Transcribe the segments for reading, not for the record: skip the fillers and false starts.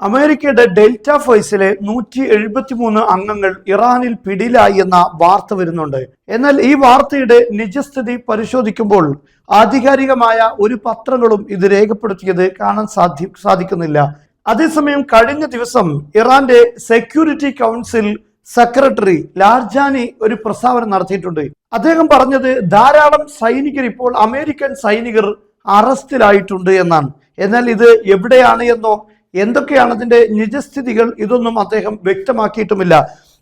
അമേരിക്കയുടെ ഡെൽറ്റ ഫോഴ്സിലെ 173 അംഗങ്ങൾ ഇറാനിൽ പിടിയിലായി എന്ന വാർത്ത വരുന്നുണ്ട്. എന്നാൽ ഈ വാർത്തയുടെ നിജസ്ഥിതി പരിശോധിക്കുമ്പോൾ ആധികാരികമായ ഒരു പത്രങ്ങളും ഇത് രേഖപ്പെടുത്തിയത് കാണാൻ സാധിക്കുന്നില്ല. അതേസമയം കഴിഞ്ഞ ദിവസം ഇറാന്റെ സെക്യൂരിറ്റി കൗൺസിൽ സെക്രട്ടറി ലാർജാനി ഒരു പ്രസ്താവന നടത്തിയിട്ടുണ്ട്. അദ്ദേഹം പറഞ്ഞത് ധാരാളം സൈനികർ ഇപ്പോൾ അമേരിക്കൻ സൈനികർ അറസ്റ്റിലായിട്ടുണ്ട് എന്നാണ്. എന്നാൽ ഇത് എവിടെയാണ് എന്നോ എന്തൊക്കെയാണ് അതിന്റെ നിജസ്ഥിതികൾ ഇതൊന്നും അദ്ദേഹം വ്യക്തമാക്കിയിട്ടുമില്ല.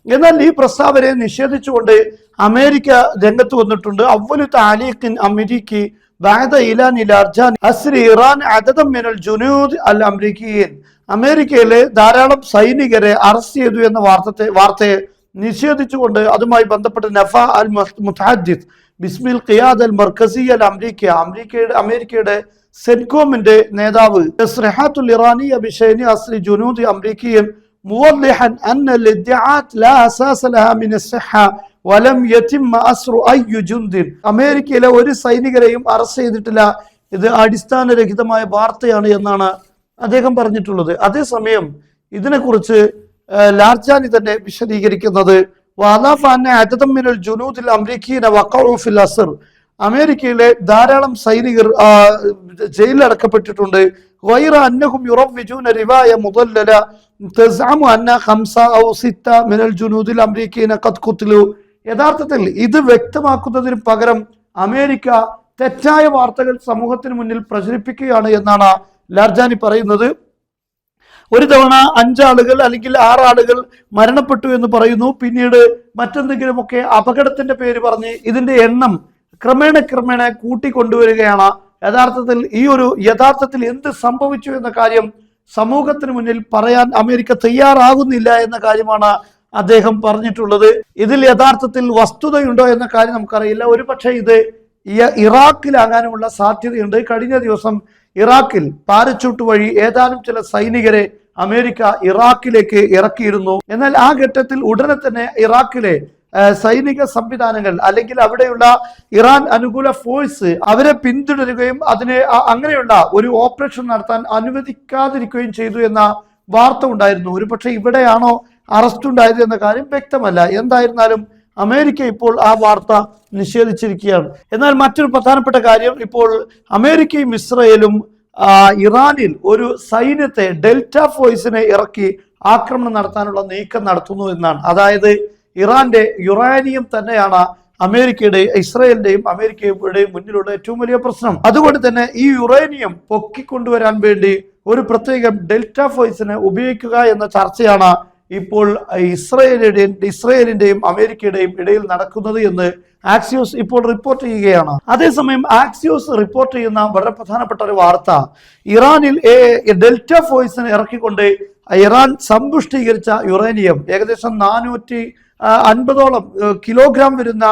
എന്നാൽ ഈ പ്രസ്താവനയെ നിഷേധിച്ചുകൊണ്ട് അമേരിക്ക രംഗത്ത് വന്നിട്ടുണ്ട്. അവലു താലീഖിൻ അമേരിക്കി ബാദ ഇലാനി ലാർജാനി അസ്രി ഇറാൻ അദദം മിനൽ ജുനൂദ് അൽ അമേരിക്കിയൻ. അമേരിക്കയിലെ ധാരാളം സൈനികരെ അറസ്റ്റ് ചെയ്തു എന്ന വാർത്തയെ നിഷേധിച്ചുകൊണ്ട് അതുമായി ബന്ധപ്പെട്ട് നഫ അൽ മുതഹദ്ദിസ് ബിസ്മിൽ ഖിയാദ് അൽ മർക്കസി അൽ അമേരിക്കയുടെ സെൻകോമിന്റെ നേതാവ് തസ്രിഹാത്തുൽ ഇറാനിയ ബിശൈനി അസ്രി ജുനൂദി അമേരിക്കിയൻ മുവദ്ദിഹൻ അന്ന ലിദ്ദിആത് ലാ അസാസ ലഹാ മിൻ അസ്സഹ വലം യതിമ്മ അസ്റു അയ്യു ജുന്ദിൻ. അമേരിക്കയിലെ ഒരു സൈനികരെയും അറസ്റ്റ് ചെയ്തിട്ടില്ല, ഇത് അടിസ്ഥാനരഹിതമായ വാർത്തയാണ് എന്നാണ് അദ്ദേഹം പറഞ്ഞിട്ടുള്ളത്. അതേസമയം ഇതിനെക്കുറിച്ച് ലാർജാനി തന്നെ വിശദീകരിക്കുന്നത് അമേരിക്കയിലെ ധാരാളം സൈനികർ ജയിലിലടക്കപ്പെട്ടിട്ടുണ്ട്. യഥാർത്ഥത്തിൽ ഇത് വ്യക്തമാക്കുന്നതിന് പകരം അമേരിക്ക തെറ്റായ വാർത്തകൾ സമൂഹത്തിന് മുന്നിൽ പ്രചരിപ്പിക്കുകയാണ് എന്നാണ് ലാർജാനി പറയുന്നത്. ഒരു തവണ 5 ആളുകൾ അല്ലെങ്കിൽ 6 ആളുകൾ മരണപ്പെട്ടു എന്ന് പറയുന്നു. പിന്നീട് മറ്റെന്തെങ്കിലുമൊക്കെ അപകടത്തിന്റെ പേര് പറഞ്ഞ് ഇതിന്റെ എണ്ണം ക്രമേണ കൂട്ടിക്കൊണ്ടുവരികയാണ്. യഥാർത്ഥത്തിൽ എന്ത് സംഭവിച്ചു എന്ന കാര്യം സമൂഹത്തിന് മുന്നിൽ പറയാൻ അമേരിക്ക തയ്യാറാകുന്നില്ല എന്ന കാര്യമാണ് അദ്ദേഹം പറഞ്ഞിട്ടുള്ളത്. ഇതിൽ യഥാർത്ഥത്തിൽ വസ്തുതയുണ്ടോ എന്ന കാര്യം നമുക്കറിയില്ല. ഒരുപക്ഷെ ഇത് ഇറാഖിലാകാനുമുള്ള സാധ്യതയുണ്ട്. കഴിഞ്ഞ ദിവസം ഇറാഖിൽ പാരച്യൂട്ട് വഴി ഏതാനും ചില സൈനികരെ അമേരിക്ക ഇറാഖിലേക്ക് ഇറക്കിയിരുന്നു. എന്നാൽ ആ ഘട്ടത്തിൽ ഉടനെ തന്നെ ഇറാഖിലെ സൈനിക സംവിധാനങ്ങൾ അല്ലെങ്കിൽ അവിടെയുള്ള ഇറാൻ അനുകൂല ഫോഴ്സ് അവരെ പിന്തുടരുകയും അങ്ങനെയുള്ള ഒരു ഓപ്പറേഷൻ നടത്താൻ അനുവദിക്കാതിരിക്കുകയും ചെയ്തു എന്ന വാർത്ത ഉണ്ടായിരുന്നു. ഒരുപക്ഷെ ഇവിടെയാണോ അറസ്റ്റ് ഉണ്ടായത് എന്ന കാര്യം വ്യക്തമല്ല. എന്തായിരുന്നാലും അമേരിക്ക ഇപ്പോൾ ആ വാർത്ത നിഷേധിച്ചിരിക്കുകയാണ്. എന്നാൽ മറ്റൊരു പ്രധാനപ്പെട്ട കാര്യം, ഇപ്പോൾ അമേരിക്കയും ഇസ്രയേലും ഇറാനിൽ ഒരു സൈന്യത്തെ ഡെൽറ്റ ഫോഴ്സിനെ ഇറക്കി ആക്രമണം നടത്താനുള്ള നീക്കം നടത്തുന്നു എന്നാണ്. അതായത് ഇറാന്റെ യുറേനിയം തന്നെയാണ് ഇസ്രയേലിന്റെയും അമേരിക്കയുടെയും മുന്നിലുള്ള ഏറ്റവും വലിയ പ്രശ്നം. അതുകൊണ്ട് തന്നെ ഈ യുറേനിയം പൊക്കിക്കൊണ്ടുവരാൻ വേണ്ടി ഒരു പ്രത്യേകം ഡെൽറ്റ ഫോഴ്സിനെ ഉപയോഗിക്കുക എന്ന ചർച്ചയാണ് ഇപ്പോൾ ഇസ്രയേലിന്റെയും അമേരിക്കയുടെയും ഇടയിൽ നടക്കുന്നത് എന്ന് ആക്സിയോസ് ഇപ്പോൾ റിപ്പോർട്ട് ചെയ്യുകയാണ്. അതേസമയം ആക്സിയോസ് റിപ്പോർട്ട് ചെയ്യുന്ന വളരെ പ്രധാനപ്പെട്ട ഒരു വാർത്ത, ഇറാനിൽ ഡെൽറ്റ ഫോഴ്സിനെ ഇറക്കിക്കൊണ്ട് ഇറാൻ സമ്പുഷ്ടീകരിച്ച യുറേനിയം ഏകദേശം 450ഓളം കിലോഗ്രാം വരുന്ന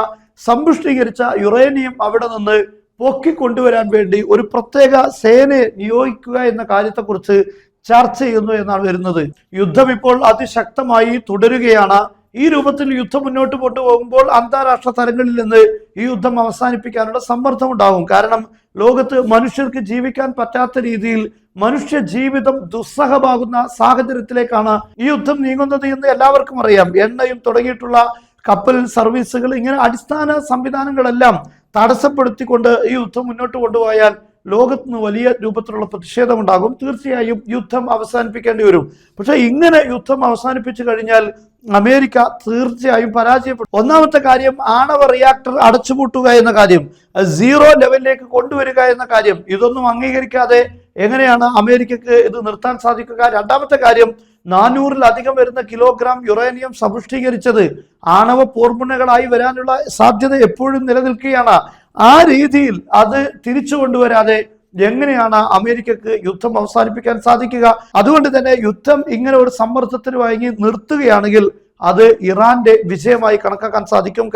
സമ്പുഷ്ടീകരിച്ച യുറേനിയം അവിടെ നിന്ന് പൊക്കിക്കൊണ്ടുവരാൻ വേണ്ടി ഒരു പ്രത്യേക സേനയെ നിയോഗിക്കുക എന്ന കാര്യത്തെക്കുറിച്ച് ചർച്ച ചെയ്യുന്നു എന്നാണ് വരുന്നത്. യുദ്ധം ഇപ്പോൾ അതിശക്തമായി തുടരുകയാണ്. ഈ രൂപത്തിൽ യുദ്ധം മുന്നോട്ട് കൊണ്ടുപോകുമ്പോൾ അന്താരാഷ്ട്ര തലങ്ങളിൽ നിന്ന് ഈ യുദ്ധം അവസാനിപ്പിക്കാനുള്ള സമ്മർദ്ദം ഉണ്ടാകും. കാരണം ലോകത്ത് മനുഷ്യർക്ക് ജീവിക്കാൻ പറ്റാത്ത രീതിയിൽ മനുഷ്യ ജീവിതം ദുസ്സഹമാകുന്ന സാഹചര്യത്തിലേക്കാണ് ഈ യുദ്ധം നീങ്ങുന്നത് എന്ന് എല്ലാവർക്കും അറിയാം. എണ്ണയും തുടങ്ങിയിട്ടുള്ള കപ്പൽ സർവീസുകൾ, ഇങ്ങനെ അടിസ്ഥാന സംവിധാനങ്ങളെല്ലാം തടസ്സപ്പെടുത്തിക്കൊണ്ട് ഈ യുദ്ധം മുന്നോട്ട് കൊണ്ടുപോയാൽ ലോകത്തിന് വലിയ രൂപത്തിലുള്ള പ്രതിഷേധമുണ്ടാകും. തീർച്ചയായും യുദ്ധം അവസാനിപ്പിക്കേണ്ടി വരും. പക്ഷെ ഇങ്ങനെ യുദ്ധം അവസാനിപ്പിച്ചു കഴിഞ്ഞാൽ അമേരിക്ക തീർച്ചയായും പരാജയപ്പെടും. ഒന്നാമത്തെ കാര്യം, ആണവ റിയാക്ടർ അടച്ചുപൂട്ടുക എന്ന കാര്യം, 0 ലെവലിലേക്ക് കൊണ്ടുവരിക എന്ന കാര്യം, ഇതൊന്നും അംഗീകരിക്കാതെ എങ്ങനെയാണ് അമേരിക്കക്ക് ഇത് നിർത്താൻ സാധിക്കുക? രണ്ടാമത്തെ കാര്യം, 400-ലധികം വരുന്ന കിലോഗ്രാം യുറേനിയം സമ്പുഷ്ടീകരിച്ചത് ആണവ പോർമുനകളായി വരാനുള്ള സാധ്യത എപ്പോഴും നിലനിൽക്കുകയാണ്. ആ രീതിയിൽ അത് തിരിച്ചു കൊണ്ടുവരാതെ എങ്ങനെയാണ് അമേരിക്കക്ക് യുദ്ധം അവസാനിപ്പിക്കാൻ സാധിക്കുക? അതുകൊണ്ട് തന്നെ യുദ്ധം ഇങ്ങനെ ഒരു സമ്മർദ്ദത്തിന് വഴങ്ങി നിർത്തുകയാണെങ്കിൽ അത് ഇറാന്റെ വിജയമായി കണക്കാക്കാൻ സാധിക്കും.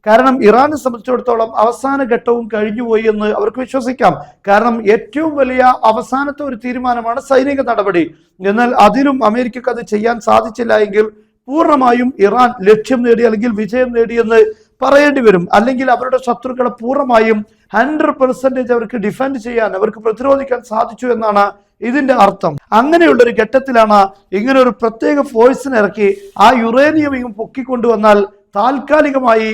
കാരണം ഇറാനെ സംബന്ധിച്ചിടത്തോളം അവസാന ഘട്ടവും കഴിഞ്ഞുപോയി എന്ന് അവർക്ക് വിശ്വസിക്കാം. കാരണം ഏറ്റവും വലിയ അവസാനത്തെ ഒരു തീരുമാനമാണ് സൈനിക നടപടി. എന്നാൽ അതിലും അമേരിക്കക്ക് അത് ചെയ്യാൻ സാധിച്ചില്ല എങ്കിൽ പൂർണ്ണമായും ഇറാൻ ലക്ഷ്യം നേടി അല്ലെങ്കിൽ വിജയം നേടിയെന്ന് പറയേണ്ടി വരും. അല്ലെങ്കിൽ അവരുടെ ശത്രുക്കളെ പൂർണ്ണമായും 100% അവർക്ക് ഡിഫെൻഡ് ചെയ്യാൻ, അവർക്ക് പ്രതിരോധിക്കാൻ സാധിച്ചു എന്നാണ് ഇതിന്റെ അർത്ഥം. അങ്ങനെയുള്ളൊരു ഘട്ടത്തിലാണ് ഇങ്ങനെ ഒരു പ്രത്യേക ഫോഴ്സിനെ ഇറക്കി ആ യുറേനിയം പൊക്കിക്കൊണ്ടുവന്നാൽ താൽക്കാലികമായി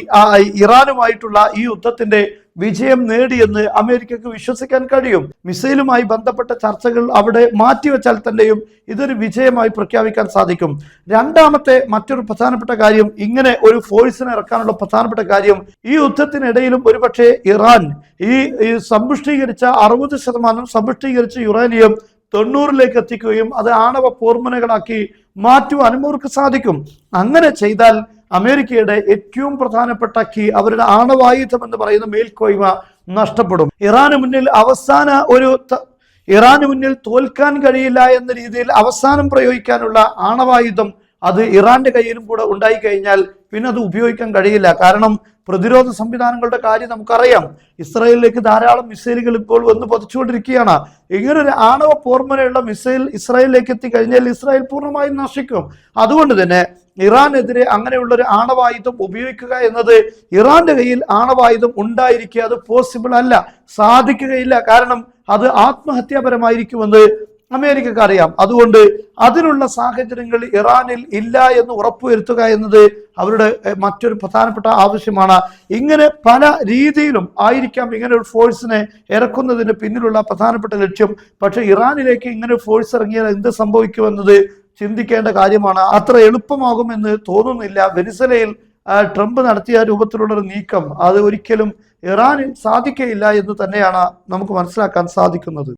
ഇറാനുമായിട്ടുള്ള ഈ യുദ്ധത്തിന്റെ വിജയം നേടിയെന്ന് അമേരിക്കക്ക് വിശ്വസിക്കാൻ കഴിയും. മിസൈലുമായി ബന്ധപ്പെട്ട ചർച്ചകൾ അവിടെ മാറ്റിവെച്ചാൽ തന്നെയും ഇതൊരു വിജയമായി പ്രഖ്യാപിക്കാൻ സാധിക്കും. രണ്ടാമത്തെ മറ്റൊരു പ്രധാനപ്പെട്ട കാര്യം, ഇങ്ങനെ ഒരു ഫോഴ്സിനെ ഇറക്കാനുള്ള പ്രധാനപ്പെട്ട കാര്യം, ഈ യുദ്ധത്തിനിടയിലും ഒരുപക്ഷെ ഇറാൻ ഈ സമ്പുഷ്ടീകരിച്ച 60% സമ്പുഷ്ടീകരിച്ച യുറേനിയം 90-ലേക്ക് എത്തിക്കുകയും അത് ആണവ പോർമുനകളാക്കി മാറ്റുവാനും അവർക്ക് സാധിക്കും. അങ്ങനെ ചെയ്താൽ അമേരിക്കയുടെ ഏറ്റവും പ്രധാനപ്പെട്ട അവരുടെ ആണവായുധം എന്ന് പറയുന്ന മേൽക്കോയ്മ നഷ്ടപ്പെടും. ഇറാന് മുന്നിൽ തോൽക്കാൻ കഴിയില്ല എന്ന രീതിയിൽ അവസാനം പ്രയോഗിക്കാനുള്ള ആണവായുധം അത് ഇറാന്റെ കയ്യിലും കൂടെ ഉണ്ടായി കഴിഞ്ഞാൽ പിന്നെ അത് ഉപയോഗിക്കാൻ കഴിയില്ല. കാരണം പ്രതിരോധ സംവിധാനങ്ങളുടെ കാര്യം നമുക്കറിയാം. ഇസ്രായേലിലേക്ക് ധാരാളം മിസൈലുകൾ ഇപ്പോൾ വന്ന് പതിച്ചുകൊണ്ടിരിക്കുകയാണ്. ഇങ്ങനൊരു ആണവ പോർമുനയുള്ള മിസൈൽ ഇസ്രായേലിലേക്ക് എത്തിക്കഴിഞ്ഞാൽ ഇസ്രായേൽ പൂർണ്ണമായും നശിക്കും. അതുകൊണ്ട് തന്നെ ഇറാനെതിരെ അങ്ങനെയുള്ളൊരു ആണവായുധം ഉപയോഗിക്കുക എന്നത്, ഇറാന്റെ കയ്യിൽ ആണവായുധം ഉണ്ടായിരിക്കുക അത് പോസിബിൾ അല്ല, സാധിക്കുകയില്ല. കാരണം അത് ആത്മഹത്യാപരമായിരിക്കുമെന്ന് അമേരിക്കക്ക് അറിയാം. അതുകൊണ്ട് അതിനുള്ള സാഹചര്യങ്ങൾ ഇറാനിൽ ഇല്ല എന്ന് ഉറപ്പുവരുത്തുക എന്നത് അവരുടെ മറ്റൊരു പ്രധാനപ്പെട്ട ആവശ്യമാണ്. ഇങ്ങനെ പല രീതിയിലും ആയിരിക്കാം ഇങ്ങനെ ഒരു ഫോഴ്സിനെ ഇറക്കുന്നതിന് പിന്നിലുള്ള പ്രധാനപ്പെട്ട ലക്ഷ്യം. പക്ഷെ ഇറാനിലേക്ക് ഇങ്ങനെ ഫോഴ്സ് ഇറങ്ങിയാൽ എന്ത് സംഭവിക്കുമെന്നത് ചിന്തിക്കേണ്ട കാര്യമാണ്. അത്ര എളുപ്പമാകുമെന്ന് തോന്നുന്നില്ല. വെനിസ്വേലയിൽ ട്രംപ് നടത്തിയ രൂപത്തിലുള്ള ഒരു നീക്കം അത് ഒരിക്കലും ഇറാനിൽ സാധിക്കയില്ല എന്ന് തന്നെയാണ് നമുക്ക് മനസ്സിലാക്കാൻ സാധിക്കുന്നത്.